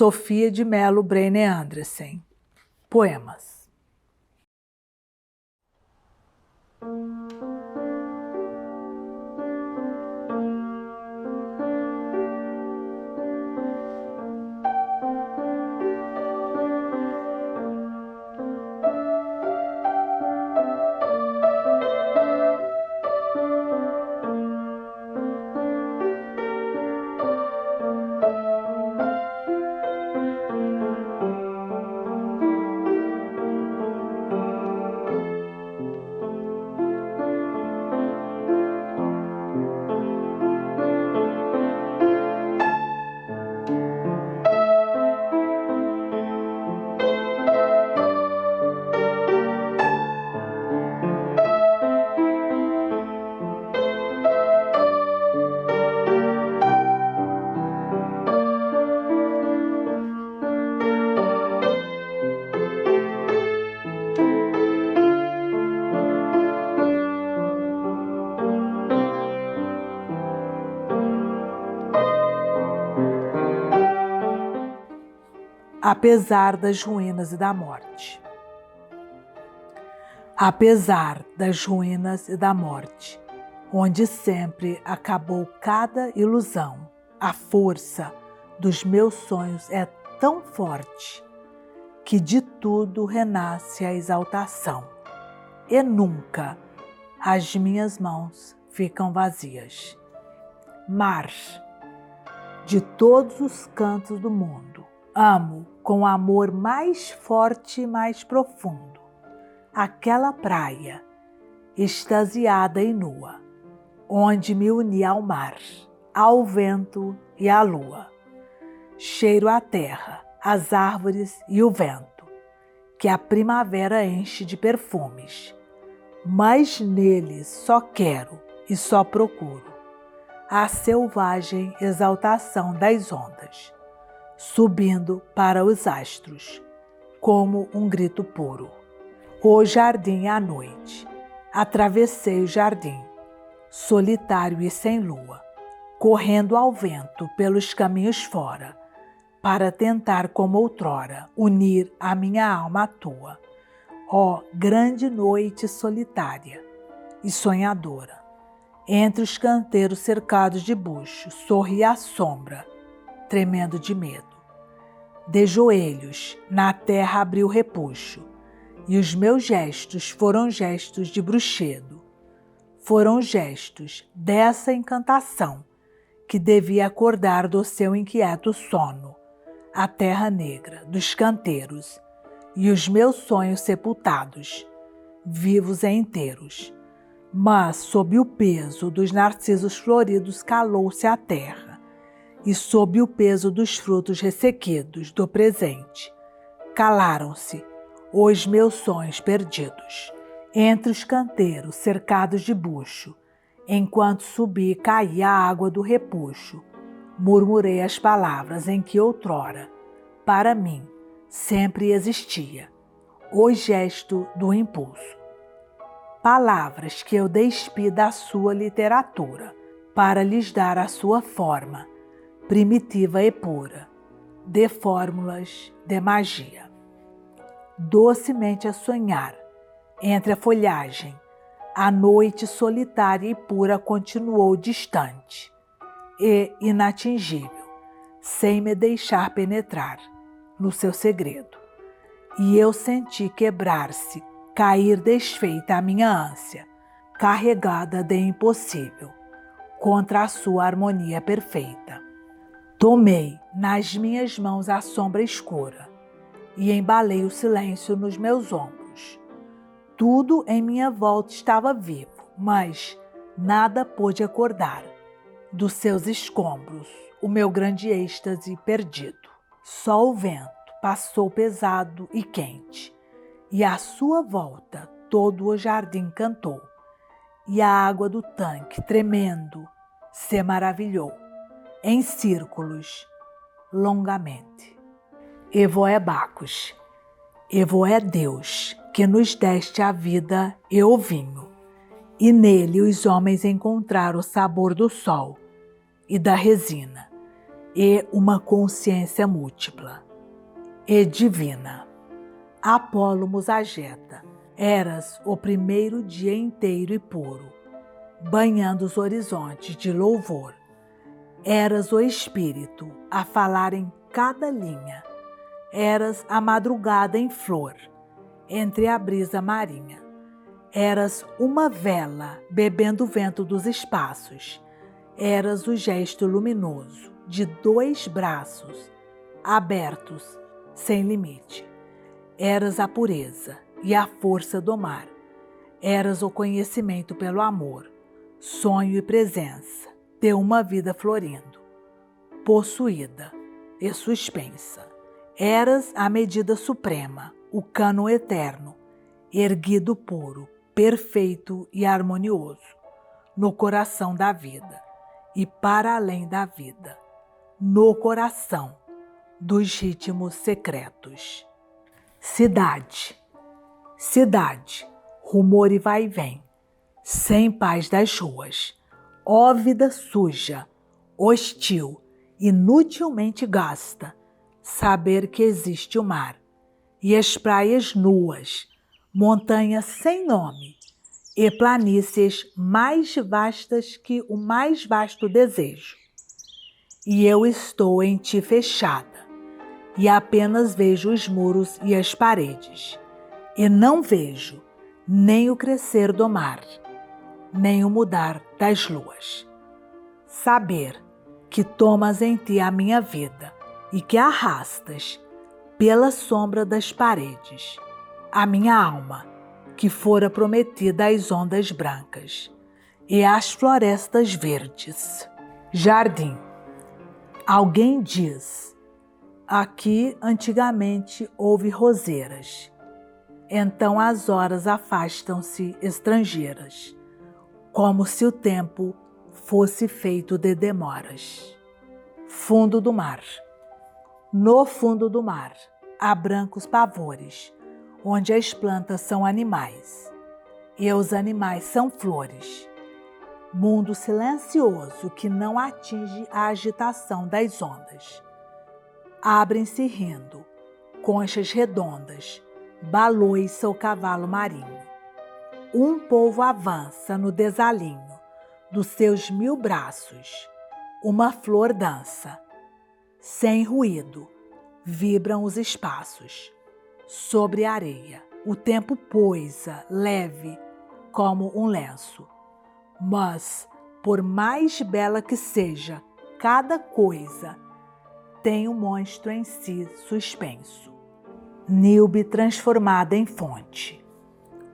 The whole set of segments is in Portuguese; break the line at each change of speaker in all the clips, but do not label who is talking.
Sofia de Mello Breine Andressen. Poemas. Apesar das ruínas e da morte. Apesar das ruínas e da morte, onde sempre acabou cada ilusão, a força dos meus sonhos é tão forte que de tudo renasce a exaltação, e nunca as minhas mãos ficam vazias. Mar, de todos os cantos do mundo, amo com amor mais forte e mais profundo aquela praia, extasiada e nua, onde me uni ao mar, ao vento e à lua. Cheiro a terra, as árvores e o vento, que a primavera enche de perfumes, mas neles só quero e só procuro a selvagem exaltação das ondas, subindo para os astros, como um grito puro. O jardim à noite, atravessei o jardim, solitário e sem lua, correndo ao vento pelos caminhos fora, para tentar como outrora unir a minha alma à tua. Ó grande noite solitária e sonhadora, entre os canteiros cercados de bucho, sorri a sombra, tremendo de medo. De joelhos, na terra abri o repuxo, e os meus gestos foram gestos de bruxedo. Foram gestos dessa encantação que devia acordar do seu inquieto sono a terra negra dos canteiros e os meus sonhos sepultados, vivos e inteiros. Mas, sob o peso dos narcisos floridos, calou-se a terra, e sob o peso dos frutos ressequidos do presente, calaram-se os meus sonhos perdidos. Entre os canteiros cercados de bucho, enquanto subia e caía a água do repuxo, murmurei as palavras em que outrora, para mim, sempre existia o gesto do impulso. Palavras que eu despi da sua literatura para lhes dar a sua forma, primitiva e pura, de fórmulas de magia. Docemente a sonhar, entre a folhagem, a noite solitária e pura continuou distante e inatingível, sem me deixar penetrar no seu segredo. E eu senti quebrar-se, cair desfeita a minha ânsia, carregada de impossível, contra a sua harmonia perfeita. Tomei nas minhas mãos a sombra escura e embalei o silêncio nos meus ombros. Tudo em minha volta estava vivo, mas nada pôde acordar dos seus escombros o meu grande êxtase perdido. Só o vento passou pesado e quente, e à sua volta todo o jardim cantou, e a água do tanque, tremendo, se maravilhou, em círculos, longamente. Evo é Bacchus, Evo é Deus, que nos deste a vida e o vinho, e nele os homens encontraram o sabor do sol e da resina, e uma consciência múltipla e divina. Apolo Musageta, eras o primeiro dia inteiro e puro, banhando os horizontes de louvor. Eras o Espírito a falar em cada linha. Eras a madrugada em flor, entre a brisa marinha. Eras uma vela bebendo o vento dos espaços. Eras o gesto luminoso de 2 braços abertos sem limite. Eras a pureza e a força do mar. Eras o conhecimento pelo amor, sonho e presença de uma vida florindo, possuída e suspensa. Eras a medida suprema, o cânon eterno, erguido puro, perfeito e harmonioso, no coração da vida e para além da vida, no coração dos ritmos secretos. Cidade, cidade, rumor e vai e vem, sem paz das ruas, ó vida suja, hostil, inutilmente gasta, saber que existe o mar, e as praias nuas, montanhas sem nome, e planícies mais vastas que o mais vasto desejo. E eu estou em ti fechada, e apenas vejo os muros e as paredes, e não vejo nem o crescer do mar, nem o mudar das luas. Saber que tomas em ti a minha vida e que arrastas pela sombra das paredes a minha alma, que fora prometida às ondas brancas e às florestas verdes. Jardim. Alguém diz: aqui antigamente houve roseiras. Então as horas afastam-se estrangeiras, como se o tempo fosse feito de demoras. Fundo do mar. No fundo do mar há brancos pavores, onde as plantas são animais e os animais são flores. Mundo silencioso que não atinge a agitação das ondas. Abrem-se rindo, conchas redondas, baloiça o cavalo marinho. Um povo avança no desalinho dos seus 1000 braços. Uma flor dança. Sem ruído, vibram os espaços. Sobre a areia, o tempo poisa, leve, como um lenço. Mas, por mais bela que seja cada coisa, tem um monstro em si suspenso. Nílbe transformada em fonte.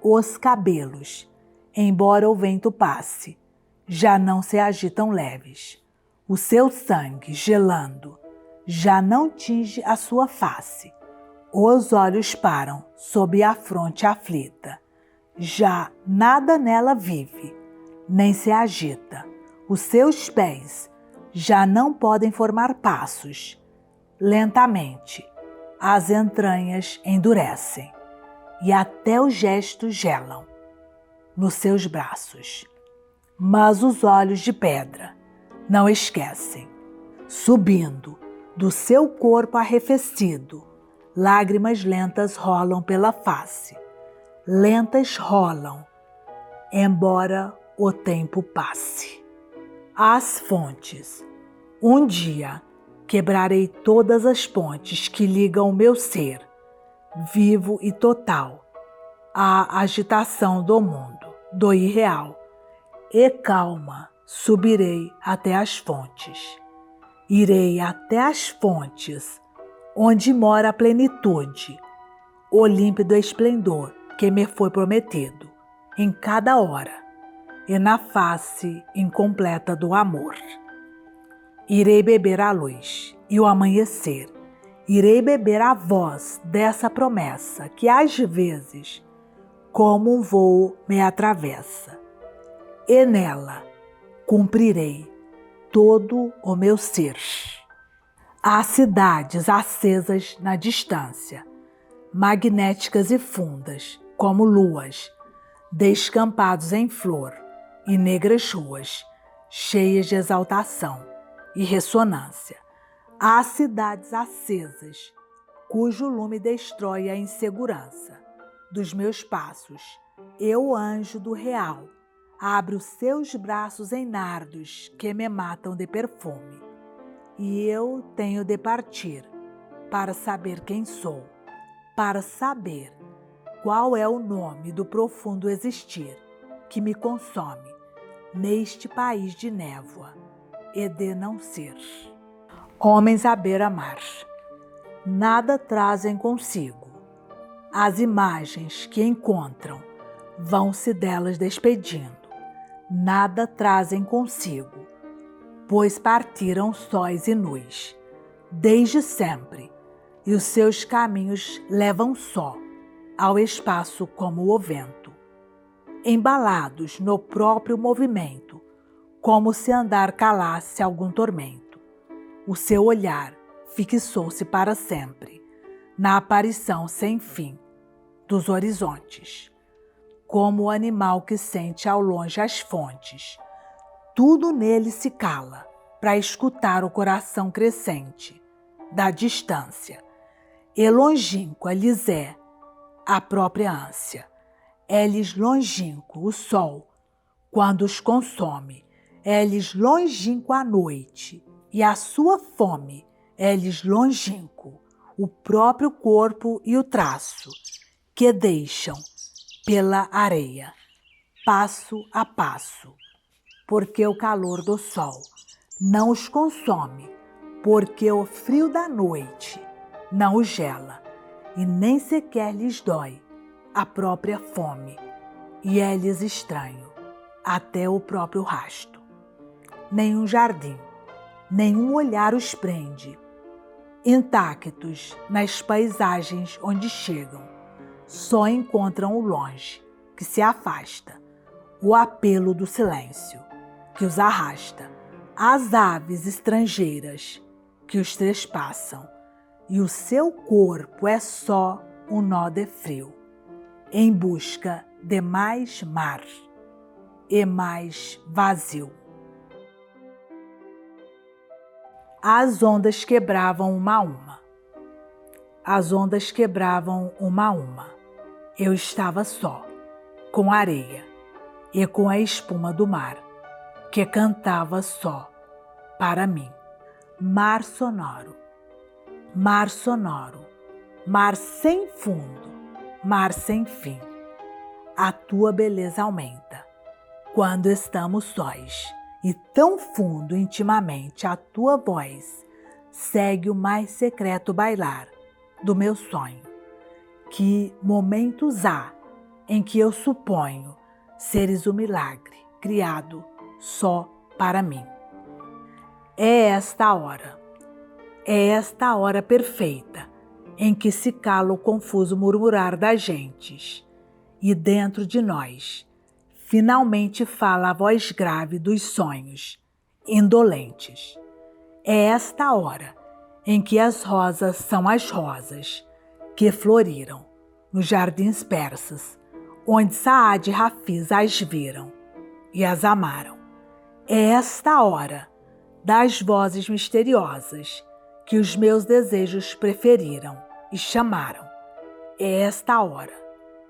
Os cabelos, embora o vento passe, já não se agitam leves. O seu sangue, gelando, já não tinge a sua face. Os olhos param sob a fronte aflita. Já nada nela vive, nem se agita. Os seus pés já não podem formar passos. Lentamente, as entranhas endurecem e até os gestos gelam nos seus braços. Mas os olhos de pedra não esquecem. Subindo do seu corpo arrefecido, lágrimas lentas rolam pela face. Lentas rolam, embora o tempo passe. As fontes. Um dia quebrarei todas as pontes que ligam o meu ser, vivo e total, à agitação do mundo, do irreal. E calma, subirei até as fontes. Irei até as fontes, onde mora a plenitude, o límpido esplendor que me foi prometido, em cada hora e na face incompleta do amor. Irei beber a luz e o amanhecer. Irei beber a voz dessa promessa que às vezes, como um voo, me atravessa. E nela cumprirei todo o meu ser. Há cidades acesas na distância, magnéticas e fundas, como luas, descampados em flor, e negras ruas, cheias de exaltação e ressonância, Há cidades acesas, cujo lume destrói a insegurança dos meus passos. Eu, anjo do real, abro seus braços em nardos que me matam de perfume. E eu tenho de partir para saber quem sou, para saber qual é o nome do profundo existir que me consome neste país de névoa e de não ser. Homens à beira-mar, nada trazem consigo. As imagens que encontram vão-se delas despedindo. Nada trazem consigo, pois partiram sóis e nus, desde sempre, e os seus caminhos levam só ao espaço como o vento, embalados no próprio movimento, como se andar calasse algum tormento. O seu olhar fixou-se para sempre na aparição sem fim dos horizontes, como o animal que sente ao longe as fontes. Tudo nele se cala para escutar o coração crescente da distância, e longínqua lhes é a própria ânsia. É-lhes longínquo o sol quando os consome, é-lhes longínquo a noite, e a sua fome é-lhes longínquo o próprio corpo e o traço que deixam pela areia, passo a passo, porque o calor do sol não os consome, porque o frio da noite não os gela, e nem sequer lhes dói a própria fome, e é-lhes estranho até o próprio rasto. Nenhum jardim, nenhum olhar os prende, intactos nas paisagens onde chegam, só encontram o longe, que se afasta, o apelo do silêncio, que os arrasta, as aves estrangeiras que os trespassam, e o seu corpo é só um nó de frio, em busca de mais mar e mais vazio. As ondas quebravam uma a uma. As ondas quebravam uma a uma. Eu estava só, com a areia e com a espuma do mar, que cantava só para mim. Mar sonoro, mar sonoro, mar sem fundo, mar sem fim. A tua beleza aumenta quando estamos sós, e tão fundo intimamente a tua voz segue o mais secreto bailar do meu sonho. Que momentos há em que eu suponho seres o milagre criado só para mim. É esta hora perfeita em que se cala o confuso murmurar das gentes, e dentro de nós finalmente fala a voz grave dos sonhos indolentes. É esta hora em que as rosas são as rosas que floriram nos jardins persas, onde Saad e Hafiz as viram e as amaram. É esta hora das vozes misteriosas que os meus desejos preferiram e chamaram. É esta hora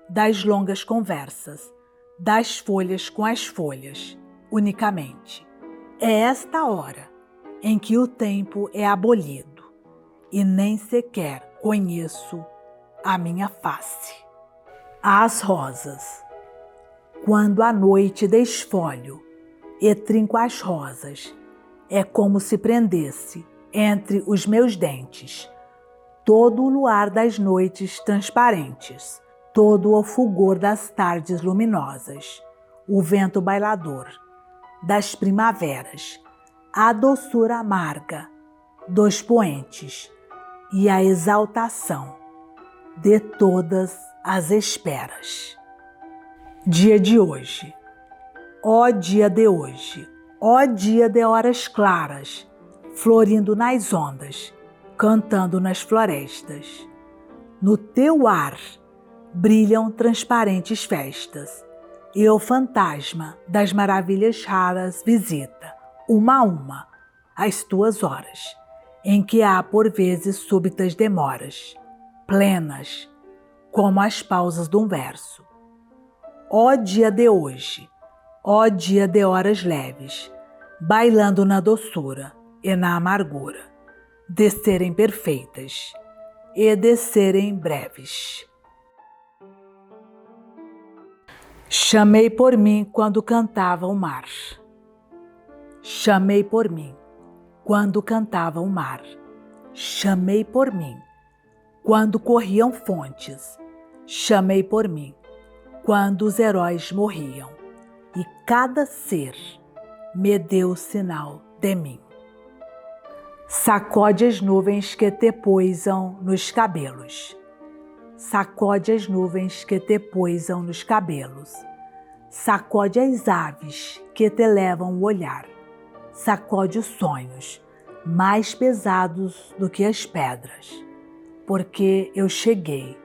das longas conversas, das folhas com as folhas, unicamente. É esta hora em que o tempo é abolido e nem sequer conheço a minha face. As rosas. Quando a noite desfolho e trinco as rosas, é como se prendesse entre os meus dentes todo o luar das noites transparentes, todo o fulgor das tardes luminosas, o vento bailador das primaveras, a doçura amarga dos poentes e a exaltação de todas as esperas. Dia de hoje, ó dia de hoje, ó dia de horas claras, florindo nas ondas, cantando nas florestas. No teu ar brilham transparentes festas, e o fantasma das maravilhas raras visita, uma a uma, as tuas horas. em que há por vezes súbitas demoras, plenas, como as pausas de um verso. Ó dia de hoje, ó dia de horas leves, bailando na doçura e na amargura, de serem perfeitas e de serem breves. Chamei por mim quando cantava o mar. Chamei por mim quando cantava o mar. Chamei por mim quando corriam fontes. Chamei por mim quando os heróis morriam. E cada ser me deu sinal de mim. Sacode as nuvens que te poisam nos cabelos. Sacode as nuvens que te poisam nos cabelos. Sacode as aves que te levam o olhar. Sacode os sonhos, mais pesados do que as pedras. Porque eu cheguei,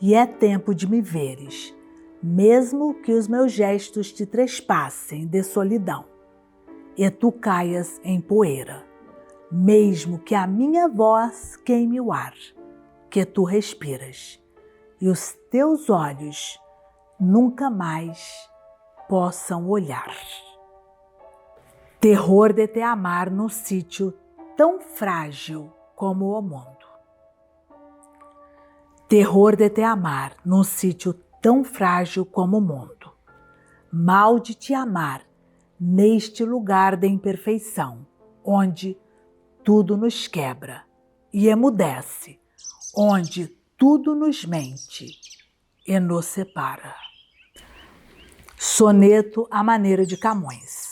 e é tempo de me veres, mesmo que os meus gestos te trespassem de solidão, e tu caias em poeira, mesmo que a minha voz queime o ar que tu respiras, e os teus olhos nunca mais possam olhar. Terror de te amar num sítio tão frágil como o mundo. Terror de te amar num sítio tão frágil como o mundo. Mal de te amar neste lugar de imperfeição, onde tudo nos quebra e emudece, onde tudo nos mente e nos separa. Soneto à maneira de Camões.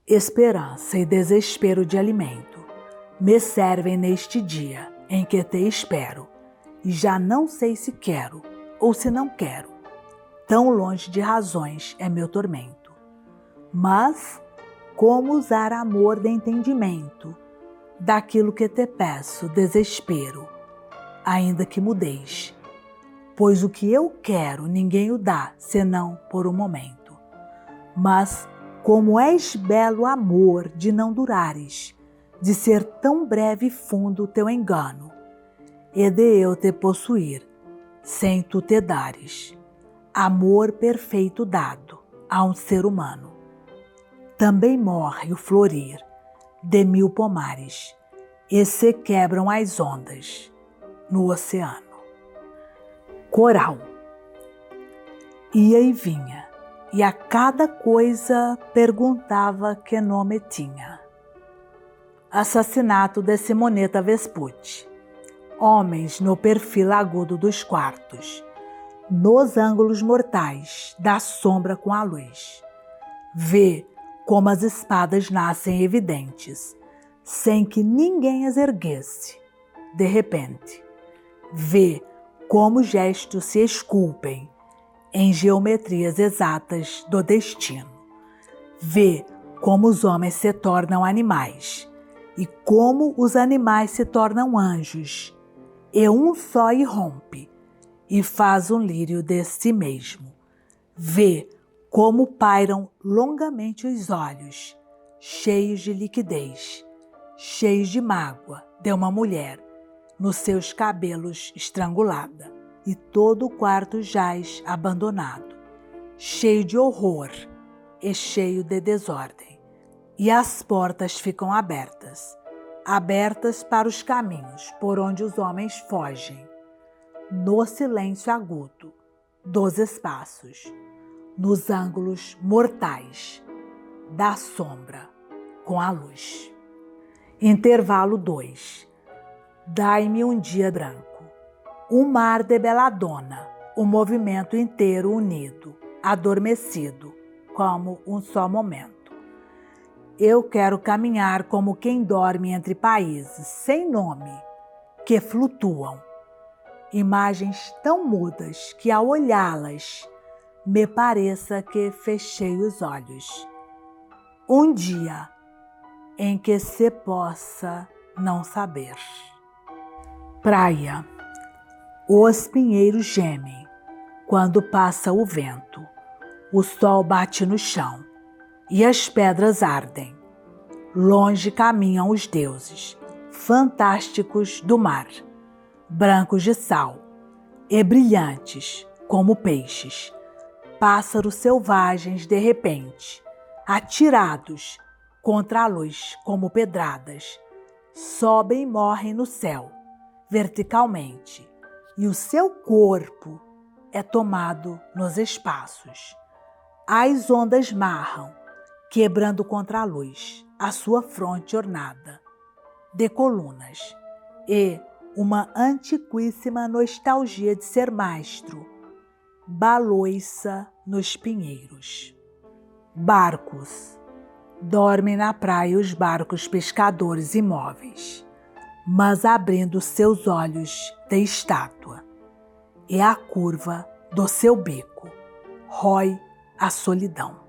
Esperança e desespero de alimento me servem neste dia em que te espero, e já não sei se quero ou se não quero. Tão longe de razões é meu tormento. Mas como usar amor de entendimento daquilo que te peço, desespero, ainda que mudeis, pois o que eu quero ninguém o dá, senão por um momento. Mas como és belo amor de não durares, de ser tão breve e fundo o teu engano, e de eu te possuir, sem tu te dares, amor perfeito dado a um ser humano. Também morre o florir de 1000 pomares, e se quebram as ondas no oceano. Coral. Ia e vinha, e a cada coisa perguntava que nome tinha. Assassinato de Simonetta Vespucci. Homens no perfil agudo dos quartos, nos ângulos mortais da sombra com a luz. Vê como as espadas nascem evidentes, sem que ninguém as erguesse. De repente, vê como os gestos se esculpem em geometrias exatas do destino. Vê como os homens se tornam animais e como os animais se tornam anjos, e um só irrompe e faz um lírio de si mesmo. Vê como pairam longamente os olhos, cheios de liquidez, cheios de mágoa de uma mulher nos seus cabelos estrangulada, e todo o quarto jaz abandonado, cheio de horror e cheio de desordem, e as portas ficam abertas, abertas para os caminhos por onde os homens fogem, no silêncio agudo dos espaços, nos ângulos mortais da sombra com a luz. Intervalo 2. Dai-me um dia branco, um mar de beladona, o movimento inteiro unido, adormecido, como um só momento. Eu quero caminhar como quem dorme entre países sem nome, que flutuam. Imagens tão mudas que ao olhá-las me pareça que fechei os olhos. Um dia em que se possa não saber. Praia. Os pinheiros gemem quando passa o vento. O sol bate no chão e as pedras ardem. Longe caminham os deuses, fantásticos do mar, brancos de sal e brilhantes como peixes, pássaros selvagens de repente, atirados contra a luz como pedradas, sobem e morrem no céu, verticalmente, e o seu corpo é tomado nos espaços. As ondas marram, quebrando contra a luz, a sua fronte ornada de colunas, e uma antiquíssima nostalgia de ser mastro baloiça nos pinheiros. Barcos. Dormem na praia os barcos pescadores imóveis, mas abrindo seus olhos de estátua, e a curva do seu bico rói a solidão.